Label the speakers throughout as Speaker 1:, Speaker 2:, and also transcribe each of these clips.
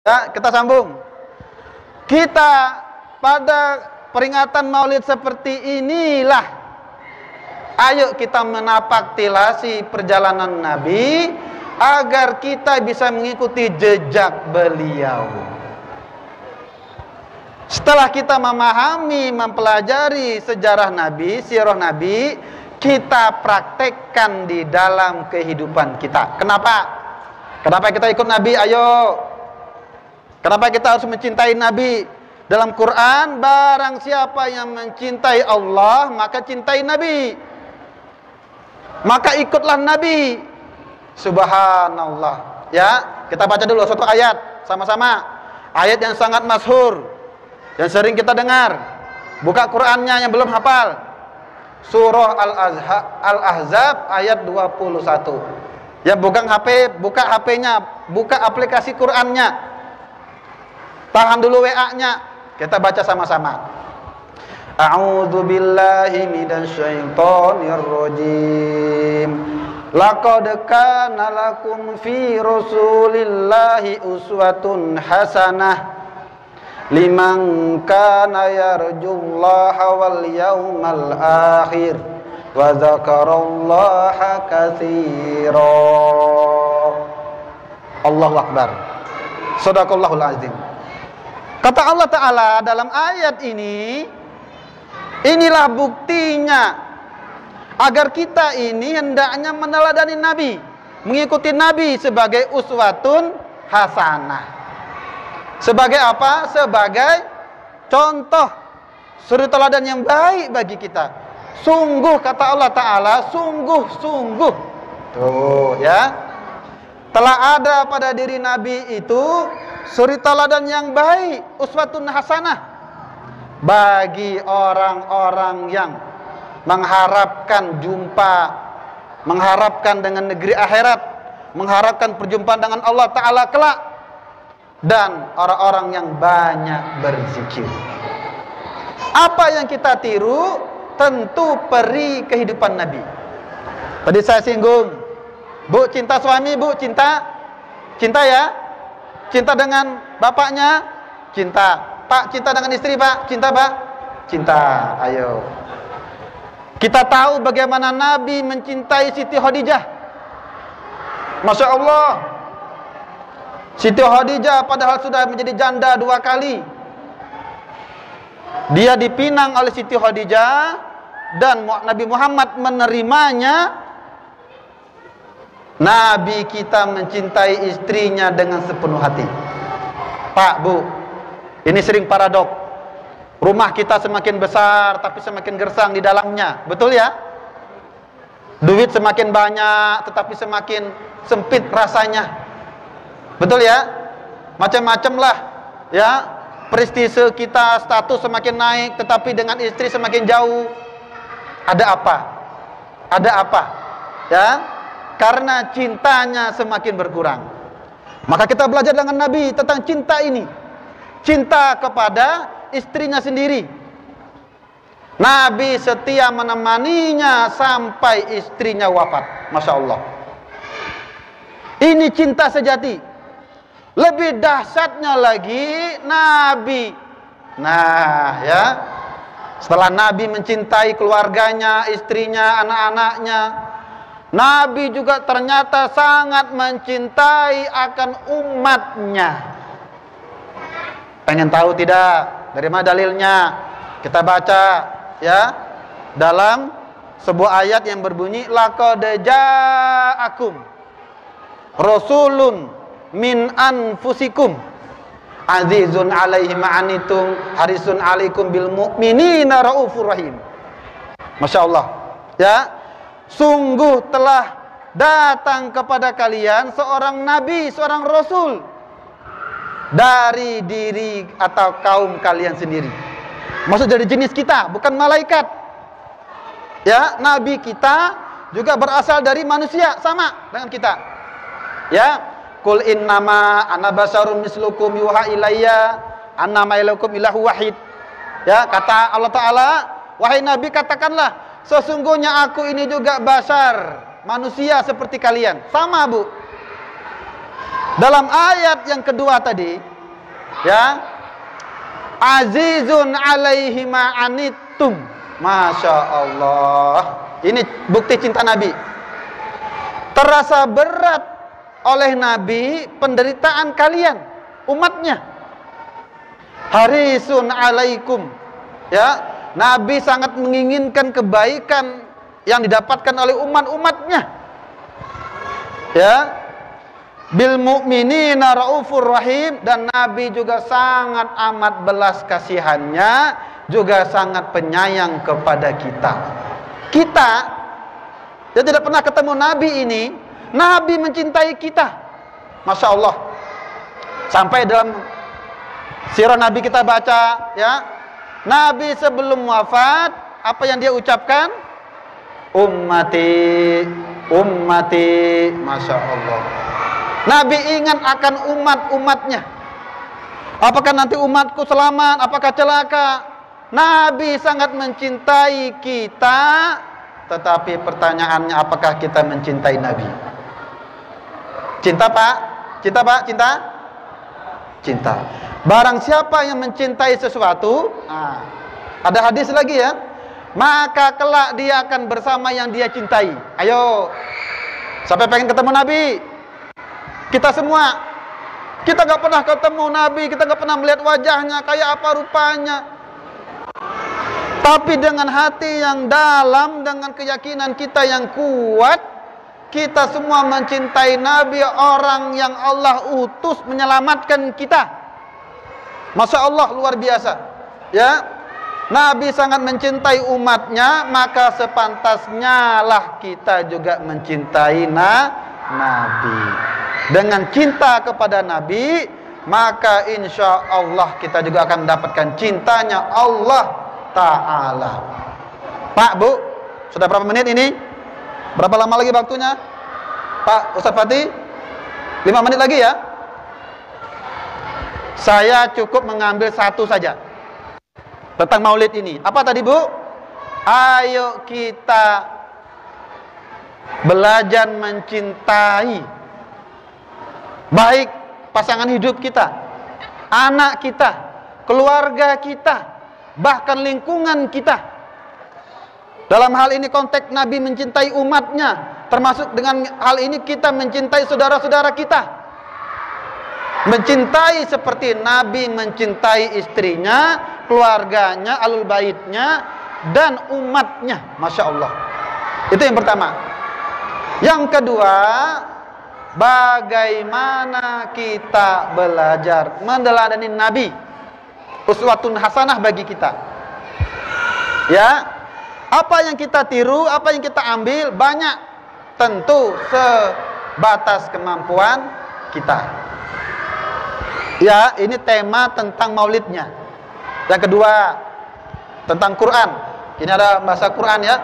Speaker 1: Ya, kita sambung. Kita pada peringatan Maulid seperti inilah, ayo kita menapak tilasi perjalanan Nabi agar kita bisa mengikuti jejak beliau. Setelah kita memahami, mempelajari sejarah Nabi, sirah Nabi, kita praktekkan di dalam kehidupan kita. Kenapa? Kenapa kita ikut Nabi? Ayo. Kenapa kita harus mencintai Nabi? Dalam Quran, barang siapa yang mencintai Allah, maka cintai Nabi. Maka ikutlah Nabi. Subhanallah. Ya, kita baca dulu satu ayat sama-sama. Ayat yang sangat masyhur, yang sering kita dengar. Buka Qurannya yang belum hafal. Surah Al-Ahzab ayat 21. Ya, buka HP, buka HP-nya, buka aplikasi Qurannya. Tahan dulu WA-nya. Kita baca sama-sama. A'udzu billahi minasyaitonir rajim. Laqad kana lakum fi Rasulillahi uswatun hasanah liman kana yarjullaha wal yawmal akhir wa dzakarallaha katsira. Allahu akbar. Shadaqallahul azim. Kata Allah Ta'ala dalam ayat ini, inilah buktinya agar kita ini hendaknya meneladani Nabi, mengikuti Nabi sebagai uswatun hasanah. Sebagai apa? Sebagai contoh, suri teladan yang baik bagi kita. Sungguh, kata Allah Ta'ala, sungguh-sungguh. Tuh ya, telah ada pada diri Nabi itu suri teladan yang baik, uswatun hasanah, bagi orang-orang yang mengharapkan jumpa, mengharapkan dengan negeri akhirat, mengharapkan perjumpaan dengan Allah Ta'ala kelak, dan orang-orang yang banyak berzikir. Apa yang kita tiru? Tentu peri kehidupan Nabi. Tadi saya singgung, Bu, cinta suami, Bu, cinta ya. Cinta dengan bapaknya, cinta. Pak, cinta dengan istri, Pak, cinta, Pak, cinta. Ayo. Kita tahu bagaimana Nabi mencintai Siti Khadijah. Masya Allah. Siti Khadijah padahal sudah menjadi janda 2 kali. Dia dipinang oleh Siti Khadijah dan Nabi Muhammad menerimanya. Nabi kita mencintai istrinya dengan sepenuh hati. Pak, Bu, ini sering paradok. Rumah kita semakin besar tapi semakin gersang di dalamnya. Betul ya? Duit semakin banyak tetapi semakin sempit rasanya. Betul ya? Macam-macam lah ya. Prestise kita, status semakin naik tetapi dengan istri semakin jauh. Ada apa? Ada apa? Ya? Karena cintanya semakin berkurang. Maka kita belajar dengan Nabi tentang cinta ini. Cinta kepada istrinya sendiri. Nabi setia menemaninya sampai istrinya wafat. Masya Allah. Ini cinta sejati. Lebih dahsyatnya lagi Nabi. Nah ya, setelah Nabi mencintai keluarganya, istrinya, anak-anaknya, Nabi juga ternyata sangat mencintai akan umatnya. Pengen tahu tidak? Dari mana dalilnya? Kita baca ya dalam sebuah ayat yang berbunyi laqad ja'akum rasulun min anfusikum azizun 'alaihi ma'anitum harisun 'alaikum bil mu'minina raufur rahim. Masya Allah ya. Sungguh telah datang kepada kalian seorang nabi, seorang rasul dari diri atau kaum kalian sendiri. Maksud dari jenis kita, bukan malaikat. Ya, nabi kita juga berasal dari manusia, sama dengan kita. Ya, qul innama ana basyarum mislukum yuha ilayya annama ilakum ilahu wahid. Ya, kata Allah Ta'ala, wahai Nabi katakanlah, sesungguhnya aku ini juga basar, manusia seperti kalian. Sama, Bu. Dalam ayat yang kedua tadi, Ya. Azizun alaihi ma anittum. Masya Allah. Ini bukti cinta Nabi. Terasa berat oleh Nabi penderitaan kalian, umatnya. Harisun alaikum. Ya, Nabi sangat menginginkan kebaikan yang didapatkan oleh umat-umatnya. Ya. Bil mu'minina raufur rahim, dan Nabi juga sangat amat belas kasihannya, juga sangat penyayang kepada kita. Kita yang tidak pernah ketemu Nabi ini, Nabi mencintai kita. Masya Allah. Sampai dalam sirah Nabi kita baca, ya, Nabi sebelum wafat, apa yang dia ucapkan? Ummati, ummati. Masya Allah. Nabi ingat akan umat-umatnya. Apakah nanti umatku selamat? Apakah celaka? Nabi sangat mencintai kita. Tetapi pertanyaannya, apakah kita mencintai Nabi? Cinta Pak? Cinta Pak? Cinta? Cinta. Barang siapa yang mencintai sesuatu, ada hadis lagi ya, maka kelak dia akan bersama yang dia cintai. Ayo, siapa pengen ketemu Nabi? Kita semua. Kita gak pernah ketemu Nabi, kita gak pernah melihat wajahnya, kayak apa rupanya. Tapi dengan hati yang dalam, dengan keyakinan kita yang kuat, kita semua mencintai Nabi, orang yang Allah utus menyelamatkan kita. Masya Allah, luar biasa. Ya, Nabi sangat mencintai umatnya, maka sepantasnya lah kita juga mencintai Nabi. Dengan cinta kepada Nabi, maka insya Allah kita juga akan mendapatkan cintanya Allah Ta'ala. Pak, Bu, sudah berapa menit ini? Berapa lama lagi waktunya? Pak Ustaz Fatih, 5 menit lagi ya. Saya cukup mengambil satu saja tentang maulid ini. Apa tadi, Bu? Ayo kita belajar mencintai baik pasangan hidup kita, anak kita, keluarga kita, bahkan lingkungan kita. Dalam hal ini konteks Nabi mencintai umatnya, termasuk dengan hal ini kita mencintai saudara-saudara kita. Mencintai seperti Nabi mencintai istrinya, keluarganya, alul baitnya, dan umatnya. Masya Allah. Itu yang pertama. Yang kedua, bagaimana kita belajar meneladani Nabi, uswatun hasanah bagi kita. Ya, apa yang kita tiru, apa yang kita ambil, banyak, tentu sebatas kemampuan kita. Ya, ini tema tentang maulidnya. Yang kedua, tentang Quran. Ini ada bahasa Quran ya.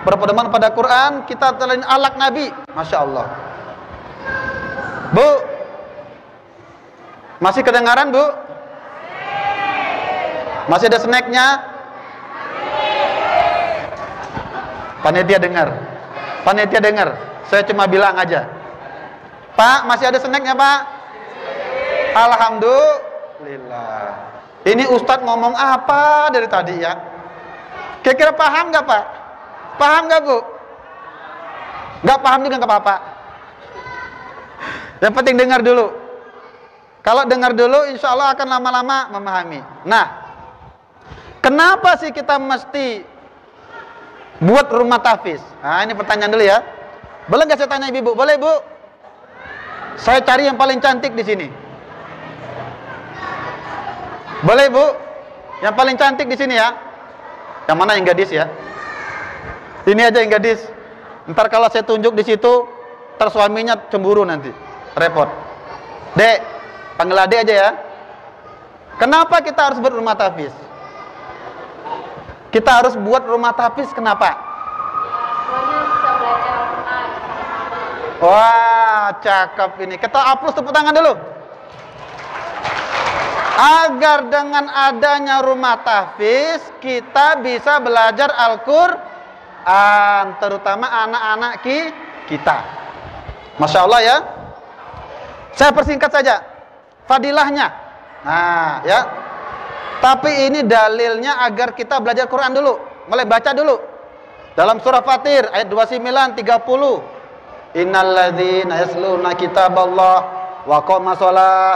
Speaker 1: Berpedoman pada Quran, kita teladani akhlak Nabi. Masya Allah. Bu, masih kedengaran, Bu? Masih ada snacknya? Panitia dengar. Panitia dengar. Saya cuma bilang aja. Pak, masih ada snacknya, Pak? Alhamdulillah. Ini Ustadz ngomong apa dari tadi ya? Kira-kira paham nggak, Pak? Paham nggak, Bu? Nggak paham juga nggak apa-apa. Yang penting dengar dulu. Kalau dengar dulu, insya Allah akan lama-lama memahami. Nah, kenapa sih kita mesti buat rumah tahfiz? Nah, ini pertanyaan dulu ya. Boleh nggak saya tanya Ibu? Boleh, Bu? Saya cari yang paling cantik di sini. Boleh, Bu? Yang paling cantik di sini ya. Yang mana yang gadis ya? Ini aja yang gadis. Ntar kalau saya tunjuk di situ, ntar suaminya cemburu nanti. Repot. Dek, panggil adek aja ya. Kenapa kita harus buat rumah tahfiz? Kita harus buat rumah tahfiz kenapa? Wah, cakep ini. Kita hapus tepuk tangan dulu. Agar dengan adanya rumah tahfiz, kita bisa belajar Al-Quran, terutama anak-anak kita. Masya Allah ya. Saya persingkat saja fadilahnya. Nah, ya. Tapi ini dalilnya agar kita belajar Quran dulu, mulai baca dulu. Dalam surah Fatir ayat 29 30. Innalladzina yasluna kitaballah wa qama shalah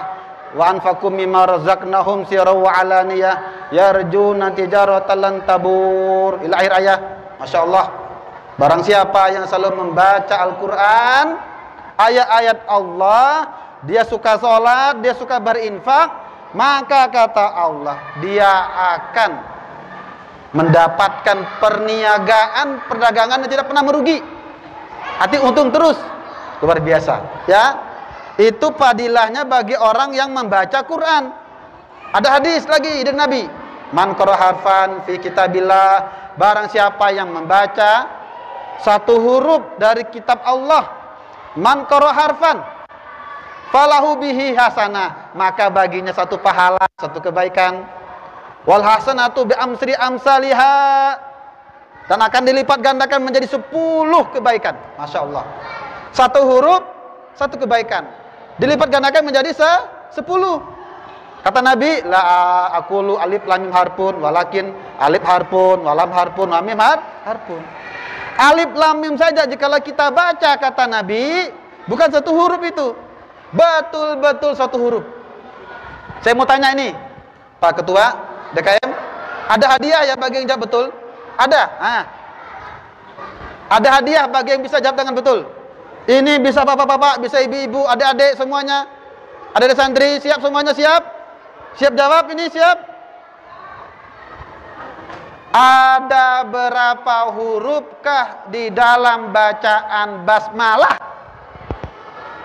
Speaker 1: wa anfaqu mimma razaqnahum sirran wa alaniyah yarjuna tijaratan lan tabur. Ila akhir ayat. Masya Allah. Barang siapa yang selalu membaca Al-Quran, ayat-ayat Allah, dia suka sholat, dia suka berinfak, maka kata Allah, dia akan mendapatkan perniagaan, perdagangan yang tidak pernah merugi. Hati untung terus. Luar biasa. Ya, itu padilahnya bagi orang yang membaca Quran. Ada hadis lagi dari Nabi. Man qara harfan fi kitabillah, barang siapa yang membaca satu huruf dari kitab Allah, man qara harfan falahu bihi hasanah, maka baginya satu pahala, satu kebaikan. Wal hasanatu bi amsri amsalihha, dan akan dilipat gandakan menjadi 10 kebaikan. Masya Allah. Satu huruf, satu kebaikan, dilipat gandakan menjadi 10. Kata Nabi, la aqulu alif lam mim harfun, walakin alif harfun, walam harfun, wa mim harfun. Alif lam mim saja jikalau kita baca, kata Nabi, bukan satu huruf itu, betul-betul satu huruf. Saya mau tanya ini, Pak Ketua DKM, ada hadiah ya bagi yang jawab betul? Ada? Ada hadiah bagi yang bisa jawab dengan betul? Ini bisa bapak-bapak, bisa ibu-ibu, adik-adik semuanya. Ada santri, siap semuanya, siap? Siap jawab ini, siap? Ada berapa hurufkah di dalam bacaan basmalah?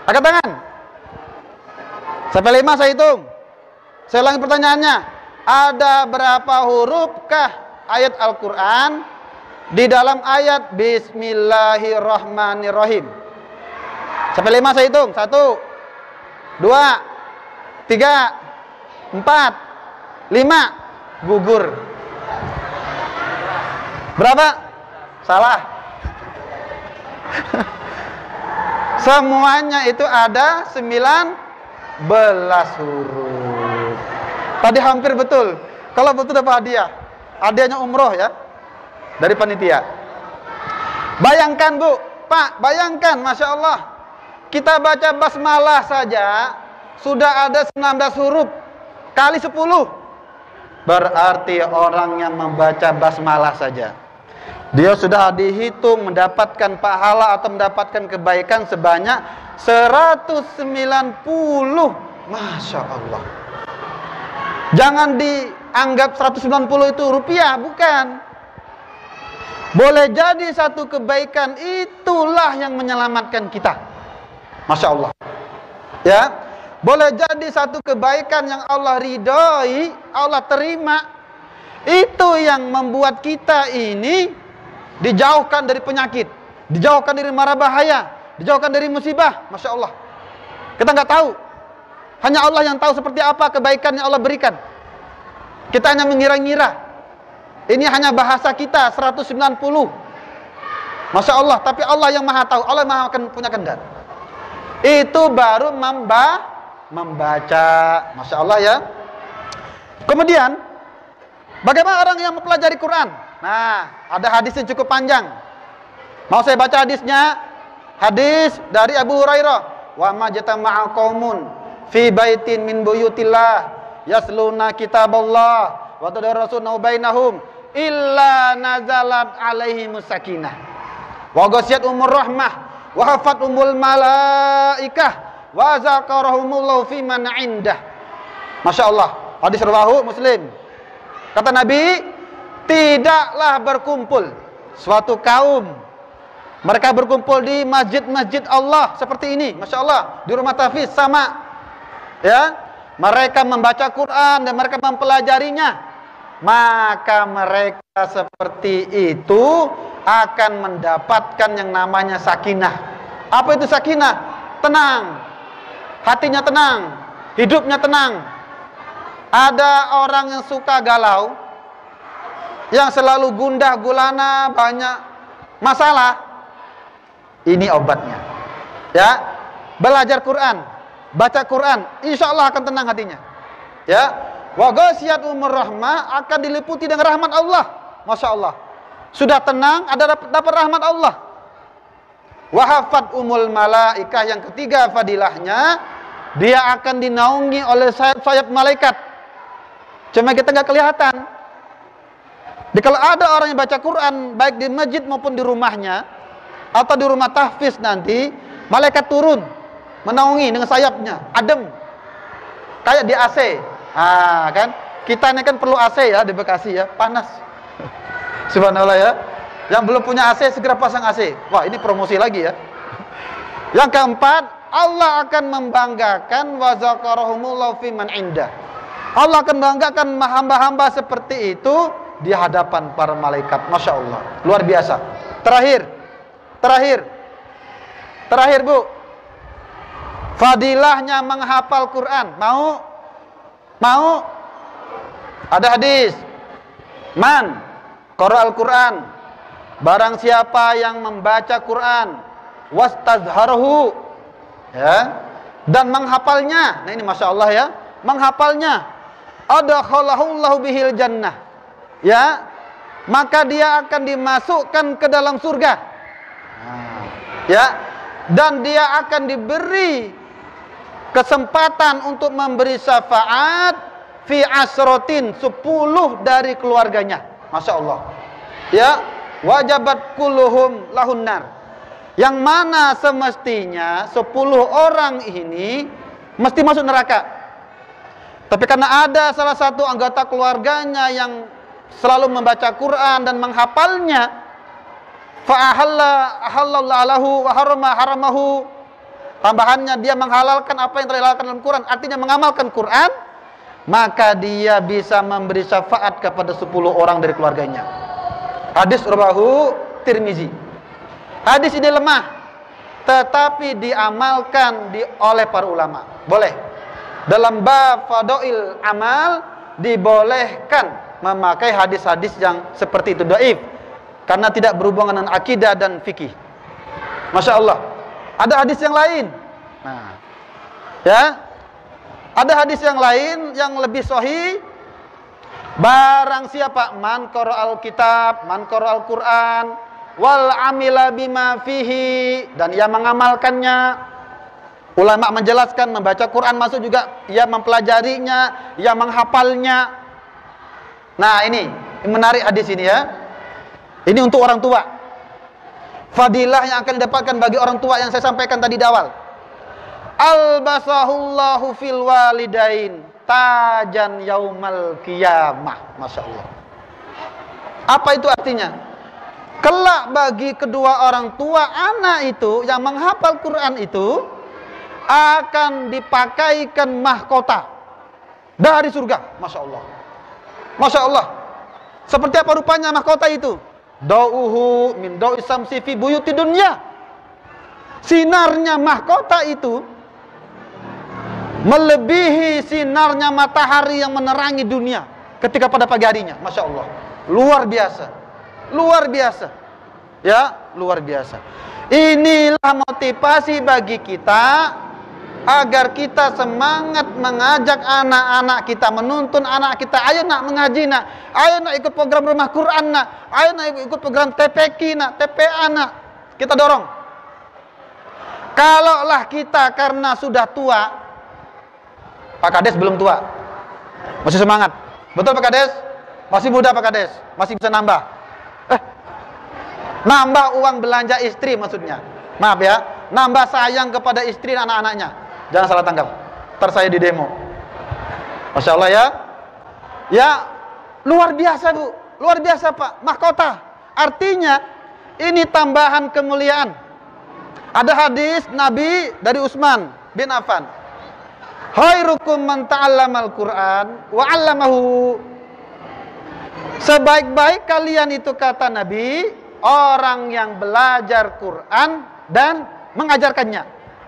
Speaker 1: Angkat tangan. Sampai 5 saya hitung. Saya ulangi pertanyaannya. Ada berapa hurufkah ayat Al-Quran di dalam ayat Bismillahirrahmanirrahim? Sampai 5 saya hitung. 1, 2, 3, 4, 5. Gugur. Berapa? Salah. Semuanya itu ada 19 huruf. Tadi hampir betul. Kalau betul dapat hadiah. Hadiahnya umroh ya, dari panitia. Bayangkan Bu, Pak, bayangkan, Masya Allah, kita baca basmalah saja sudah ada 19 huruf kali 10. Berarti orang yang membaca basmalah saja, dia sudah dihitung mendapatkan pahala atau mendapatkan kebaikan sebanyak 190. Masya Allah. Jangan dianggap 190 itu rupiah, bukan. Boleh jadi satu kebaikan itulah yang menyelamatkan kita. Masya Allah. Ya, boleh jadi satu kebaikan yang Allah ridhoi, Allah terima, itu yang membuat kita ini dijauhkan dari penyakit, dijauhkan dari mara bahaya, dijauhkan dari musibah. Masya Allah. Kita nggak tahu. Hanya Allah yang tahu seperti apa kebaikan yang Allah berikan. Kita hanya mengira-ngira. Ini hanya bahasa kita 190. Masya Allah. Tapi Allah yang maha tahu, Allah yang maha punya kendali. Itu baru membaca. Masya Allah ya. Kemudian, bagaimana orang yang mempelajari Quran? Nah, ada hadis yang cukup panjang. Mau saya baca hadisnya? Hadis dari Abu Hurairah. Wa ma jatama'a qaumun fi baitin min buyutillah yasluna kitaballah wa tadarrasuna bainahum illa nazalat alaihimus sakinah wa ghasiyat umur rahmah wa hafat umul malaikah wa zakarahumullahu fi man indah. Masya Allah. Hadis rawahu Muslim. Kata Nabi, tidaklah berkumpul suatu kaum, mereka berkumpul di masjid-masjid Allah seperti ini, Masya Allah, di rumah tahfiz sama, ya, mereka membaca Quran dan mereka mempelajarinya, maka mereka seperti itu akan mendapatkan yang namanya sakinah. Apa itu sakinah? Tenang, hatinya tenang, hidupnya tenang. Ada orang yang suka galau, yang selalu gundah gulana, banyak masalah. Ini obatnya. Ya, belajar Quran, baca Quran, insya Allah akan tenang hatinya. Ya, wa ghasyiyatuhumur rahmah, akan diliputi dengan rahmat Allah. Masya Allah. Sudah tenang, ada dapat rahmat Allah. Wa hafathumul malaikah, yang ketiga fadilahnya, dia akan dinaungi oleh sayap-sayap malaikat. Cuma kita nggak kelihatan. Jadi kalau ada orang yang baca Quran baik di masjid maupun di rumahnya atau di rumah tahfiz nanti, malaikat turun menaungi dengan sayapnya, adem. Kayak di AC. Ah, kan? Kita ini kan perlu AC ya di Bekasi ya, panas. Subhanallah ya. Yang belum punya AC segera pasang AC. Wah, ini promosi lagi ya. Yang keempat, Allah akan membanggakan wa zakarahumullahu fi man indah. Allah akan membanggakan hamba-hamba seperti itu di hadapan para malaikat. Masya Allah, luar biasa. Terakhir Bu, fadilahnya menghafal Quran. Mau? Ada hadis, man qara'al Quran, barang siapa yang membaca Quran wastazharahu, ya, dan menghafalnya. Nah ini Masya Allah ya, menghafalnya, adkhalahullahu bihil jannah, ya, maka dia akan dimasukkan ke dalam surga. Ya, dan dia akan diberi kesempatan untuk memberi syafaat fi asrotin, 10 dari keluarganya. Masya Allah. Ya, wajabat kulluhum lahun nar, yang mana semestinya 10 orang ini mesti masuk neraka. Tapi karena ada salah satu anggota keluarganya yang selalu membaca Quran dan menghafalnya, ahallallahu lahu wa haramahu, tambahannya dia menghalalkan apa yang terhalalkan dalam Quran, artinya mengamalkan Quran, maka dia bisa memberi syafaat kepada 10 orang dari keluarganya. Hadis rawahu Tirmizi. Hadis ini lemah, tetapi diamalkan oleh para ulama. Boleh. Dalam bab fadail amal dibolehkan memakai hadis-hadis yang seperti itu, dhaif, karena tidak berhubungan dengan akidah dan fikih. Masya Allah. Ada hadis yang lain. Nah, ya, ada hadis yang lain yang lebih sahih. Barang siapa man qara'al kitab, man qara'al Quran, wal amila bima fihi, dan ia mengamalkannya. Ulama menjelaskan, membaca Quran masuk juga ia mempelajarinya, ia menghafalnya. Nah, ini menarik hadis ini ya. Ini untuk orang tua. Fadilah yang akan didapatkan bagi orang tua yang saya sampaikan tadi di awal. Albasahullahu fil walidain tajan yaumal qiyamah. Masya Allah. Apa itu artinya? Kelak bagi kedua orang tua anak itu yang menghafal Quran itu akan dipakaikan mahkota dari surga. Masya Allah. Masya Allah. Seperti apa rupanya mahkota itu? Dauhu min da'i samsi fi buyuti dunya. Sinarnya mahkota itu melebihi sinarnya matahari yang menerangi dunia ketika pada pagi harinya. Masya Allah. Luar biasa. Luar biasa. Ya, luar biasa. Inilah motivasi bagi kita agar kita semangat mengajak anak-anak kita, menuntun anak kita, ayo nak mengaji nak, ayo nak ikut program rumah Quran nak, ayo nak ikut program TPQ nak, TPA nak. Kita dorong. Kalaulah kita karena sudah tua, Pak Kades belum tua, masih semangat, betul Pak Kades? Masih muda Pak Kades, masih bisa nambah. Nambah uang belanja istri maksudnya. Maaf ya, nambah sayang kepada istri dan anak-anaknya. Jangan salah tangkap. Ntar saya di demo. Masya Allah ya. Ya, luar biasa Bu. Luar biasa Pak. Mahkota. Artinya, ini tambahan kemuliaan. Ada hadis Nabi dari Utsman bin Affan. Khairukum man ta'allamal Qur'an wa 'allamahu. Sebaik-baik kalian itu kata Nabi, orang yang belajar Quran dan mengajarkannya.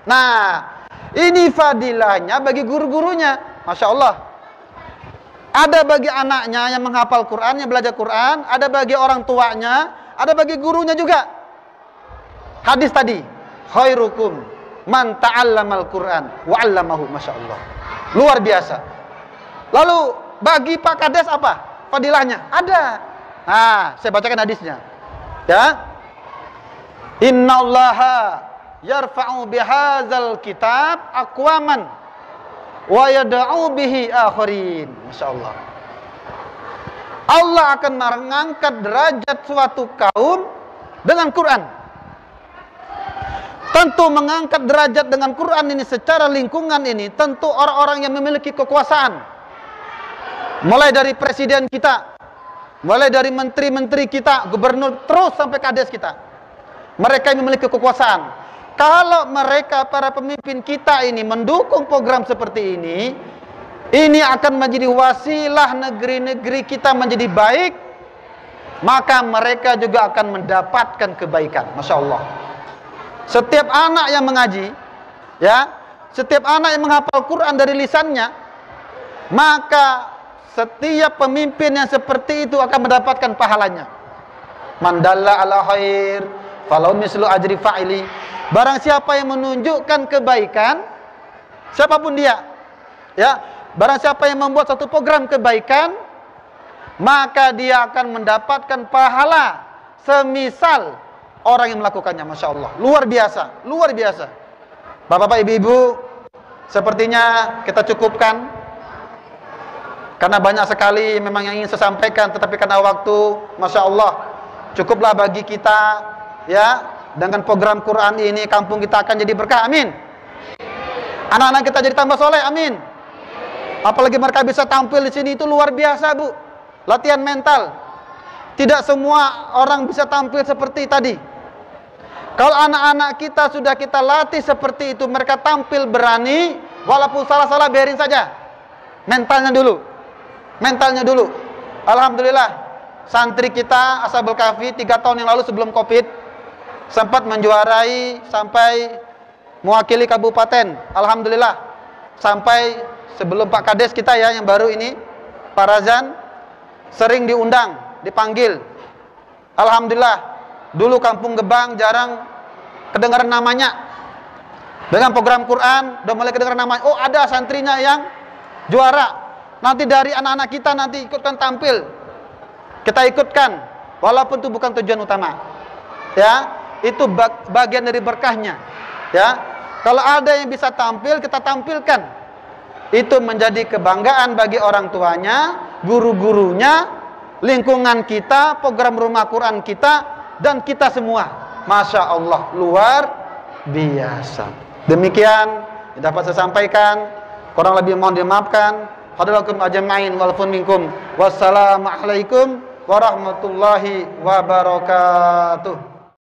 Speaker 1: Nah, ini fadilahnya bagi guru-gurunya. Masya Allah. Ada bagi anaknya yang menghafal Quran, yang belajar Quran. Ada bagi orang tuanya. Ada bagi gurunya juga. Hadis tadi. Khairukum man ta'allamal Quran wa 'allamahu. Masya Allah. Luar biasa. Lalu bagi Pak Kades apa fadilahnya? Ada. Nah, saya bacakan hadisnya. Ya. Innallaha yarfa'u bihadzal kitab aqwaman wa yad'u bihi akharin. Masyaallah. Allah akan mengangkat derajat suatu kaum dengan Quran. Tentu mengangkat derajat dengan Quran ini secara lingkungan ini tentu orang-orang yang memiliki kekuasaan. Mulai dari presiden kita, mulai dari menteri-menteri kita, gubernur, terus sampai kades kita. Mereka yang memiliki kekuasaan. Kalau mereka, para pemimpin kita ini mendukung program seperti ini akan menjadi wasilah negeri-negeri kita menjadi baik, maka mereka juga akan mendapatkan kebaikan. Masya Allah. Setiap anak yang mengaji, ya, setiap anak yang menghafal Quran dari lisannya, maka setiap pemimpin yang seperti itu akan mendapatkan pahalanya. Man dalla ala khair falau mislu ajri fa'ili. Barang siapa yang menunjukkan kebaikan, siapapun dia, ya, barang siapa yang membuat satu program kebaikan, maka dia akan mendapatkan pahala semisal orang yang melakukannya. Masya Allah, luar biasa, luar biasa. Bapak-bapak, ibu-ibu, sepertinya kita cukupkan, karena banyak sekali memang yang ingin saya sampaikan, tetapi karena waktu, Masya Allah, cukuplah bagi kita, ya, dengan program Quran ini, kampung kita akan jadi berkah, amin. Anak-anak kita jadi tambah soleh, amin. Apalagi mereka bisa tampil di sini, itu luar biasa, Bu. Latihan mental. Tidak semua orang bisa tampil seperti tadi. Kalau anak-anak kita sudah kita latih seperti itu, mereka tampil berani, walaupun salah-salah biarin saja. Mentalnya dulu. Mentalnya dulu. Alhamdulillah, santri kita Ashabul Kahfi 3 tahun yang lalu sebelum Covid sempat menjuarai sampai mewakili kabupaten. Alhamdulillah, sampai sebelum Pak Kades kita ya yang baru ini, Pak Razan, sering diundang, dipanggil. Alhamdulillah, dulu Kampung Gebang jarang kedengaran namanya. Dengan program Quran udah mulai kedengaran namanya. Oh, ada santrinya yang juara. Nanti dari anak-anak kita nanti ikutkan tampil. Kita ikutkan, walaupun itu bukan tujuan utama. Ya, itu bagian dari berkahnya. Ya, kalau ada yang bisa tampil, kita tampilkan. Itu menjadi kebanggaan bagi orang tuanya, guru-gurunya, lingkungan kita, program rumah Quran kita, dan kita semua. Masya Allah, luar biasa. Demikian yang dapat saya sampaikan. Kurang lebih mohon dimaafkan. Hadalakum ajma'in walaupun minkum. Wassalamualaikum warahmatullahi wabarakatuh.